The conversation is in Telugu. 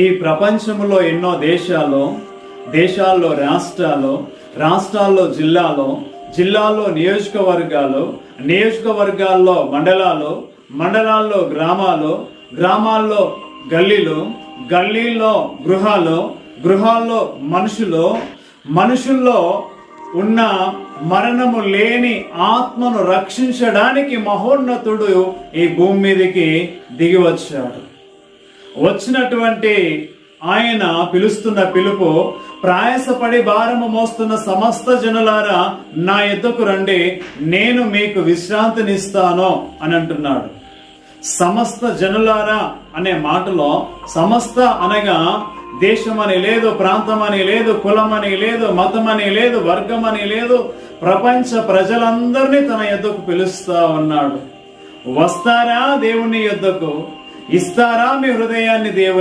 ఈ ప్రపంచంలో ఎన్నో దేశాల్లో రాష్ట్రాల్లో జిల్లాల్లో నియోజకవర్గాల్లో మండలాల్లో గ్రామాల్లో గల్లీల్లో గృహాల్లో మనుషుల్లో ఉన్న మరణము లేని ఆత్మను రక్షించడానికి మహోన్నతుడు ఈ భూమి మీదకి దిగి వచ్చాడు. వచ్చినటువంటి ఆయన పిలుస్తున్న పిలుపు, ప్రయాసపడి భారము మోస్తున్న సమస్త జనులారా నా యొద్దకు రండి, నేను మీకు విశ్రాంతినిస్తాను అని అంటున్నాడు. సమస్త జనులారా అనే మాటలో సమస్త అనగా దేశం అని లేదు, ప్రాంతం అని లేదు, కులం అని లేదు, మతం అని లేదు, వర్గం అని లేదు, ప్రపంచ ప్రజలందరినీ తన యొద్దకు పిలుస్తా ఉన్నాడు. వస్తారా దేవుని యొద్దకు? ఇస్తారా మీ హృదయాన్ని దేవుని